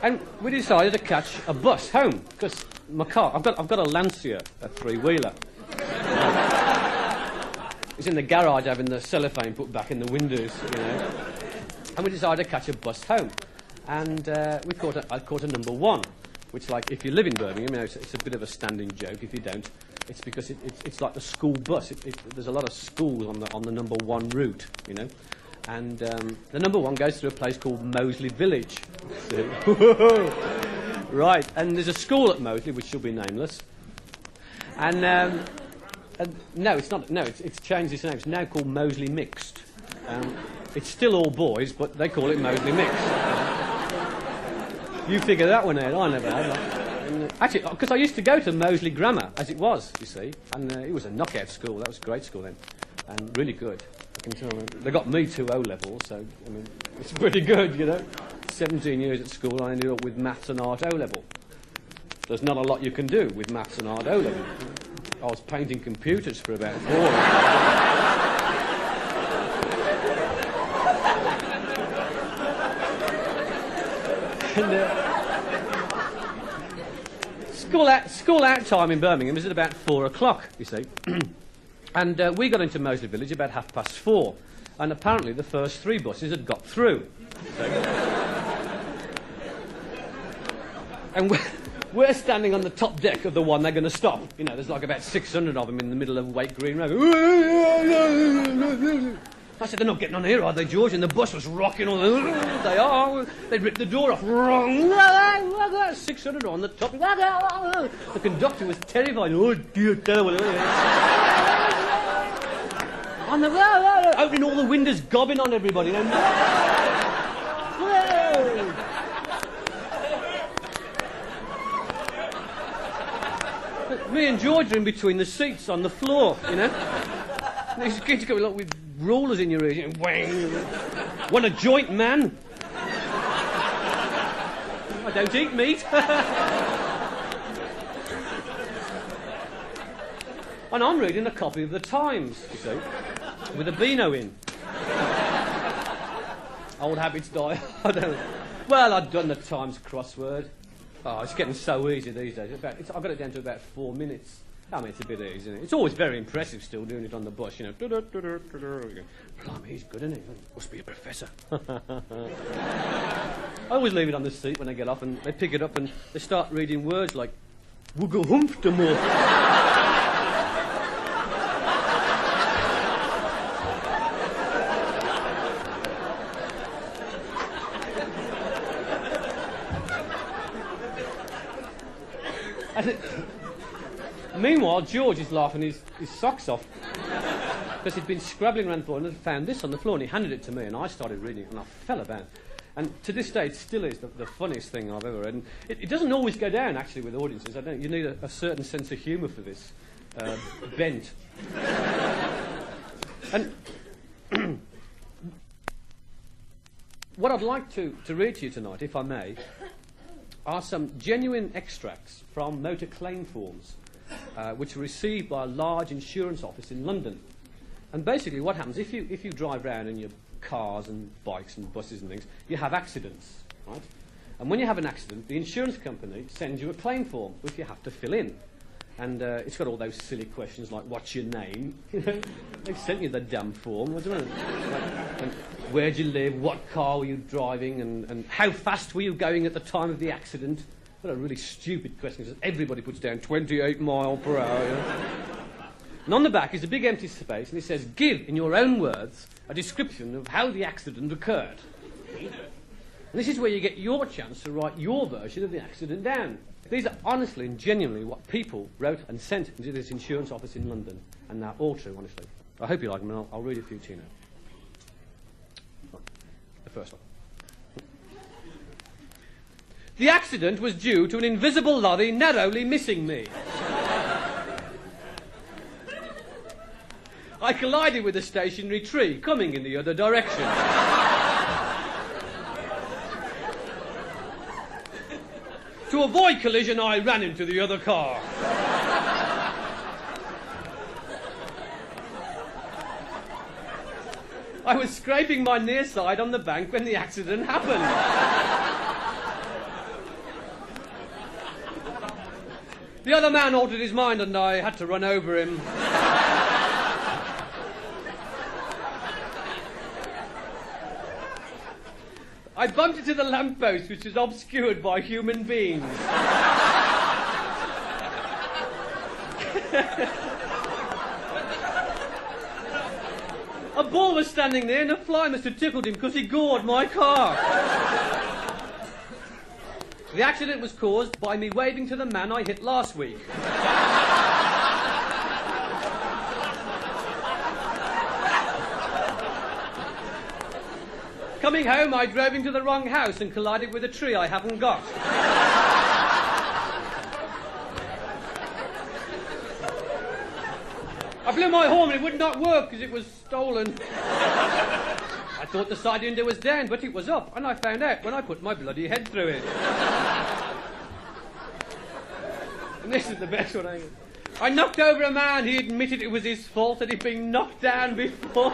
And we decided to catch a bus home, because my car, I've got a Lancia, a three-wheeler. It's in the garage having the cellophane put back in the windows, you know. And we decided to catch a bus home. And I caught a number 1, which, like, if you live in Birmingham, you know, it's a bit of a standing joke. If you don't, it's because it's like the school bus. There's a lot of schools on the number 1 route, you know. And the number 1 goes through a place called Moseley Village. Right, and there's a school at Moseley, which shall be nameless. And no, it's not. No, it's changed its name. It's now called Moseley Mixed. It's still all boys, but they call it Moseley Mixed. You figure that one out. I never had. Actually, because I used to go to Moseley Grammar as it was, you see, and it was a knockout school. That was a great school then, and really good. They got me 2 O-levels, so I mean, it's pretty good, you know. 17 years at school, I ended up with maths and art O-level. There's not a lot you can do with maths and art O-level. I was painting computers for about 4 and, school out time in Birmingham is at about 4 o'clock, you see. And we got into Moseley Village about 4:30, and apparently the first 3 buses had got through. So, and we're standing on the top deck of the one they're going to stop. You know, there's like about 600 of them in the middle of Wake Green Road. I said, they're not getting on here, are they, George? And the bus was rocking all the... They are. They ripped the door off. 600 on the top. The conductor was terrified. Oh, dear, terrible. And opening all the windows, gobbing on everybody. Me and George are in between the seats on the floor, you know. These kids go like with rulers in your ears. You know, want a joint, man? I don't eat meat. And I'm reading a copy of the Times, you see, with a Beano in. Old habits die. Well, I'd done the Times crossword. Oh, it's getting so easy these days. I've got it down to about 4 minutes. I mean, it's a bit easy, isn't it? It's always very impressive still doing it on the bus, you know. Blimey, he's good, isn't he? Must be a professor. I always leave it on the seat when I get off, and they pick it up and they start reading words like Woogle-humph-de-more. Meanwhile, George is laughing his socks off because he'd been scrabbling around the floor and had found this on the floor, and he handed it to me, and I started reading it, and I fell about. And to this day, it still is the funniest thing I've ever read. And it doesn't always go down, actually, with audiences. You need a certain sense of humour for this. Bent. And what I'd like to read to you tonight, if I may, are some genuine extracts from motor claim forms which are received by a large insurance office in London. And basically what happens, if you drive around in your cars and bikes and buses and things, you have accidents, right? And when you have an accident, the insurance company sends you a claim form, which you have to fill in. And it's got all those silly questions like, what's your name? They've sent you the damn form, wasn't it? And where'd you live? What car were you driving? And how fast were you going at the time of the accident? What a really stupid question, because everybody puts down 28 miles per hour. You know? And on the back is a big empty space, and it says, give, in your own words, a description of how the accident occurred. And this is where you get your chance to write your version of the accident down. These are honestly and genuinely what people wrote and sent into this insurance office in London. And they're all true, honestly. I hope you like them, and I'll read a few to you now. The first one. The accident was due to an invisible lorry narrowly missing me. I collided with a stationary tree coming in the other direction. To avoid collision, I ran into the other car. I was scraping my near side on the bank when the accident happened. The other man altered his mind and I had to run over him. I bumped into the lamppost, which was obscured by human beings. A bull was standing there and a fly must have tickled him because he gored my car. The accident was caused by me waving to the man I hit last week. Coming home, I drove into the wrong house and collided with a tree I haven't got. I blew my horn and it would not work because it was stolen. I thought the side window was down, but it was up, and I found out when I put my bloody head through it. And this is the best one I knocked over a man. He admitted it was his fault, that he'd been knocked down before.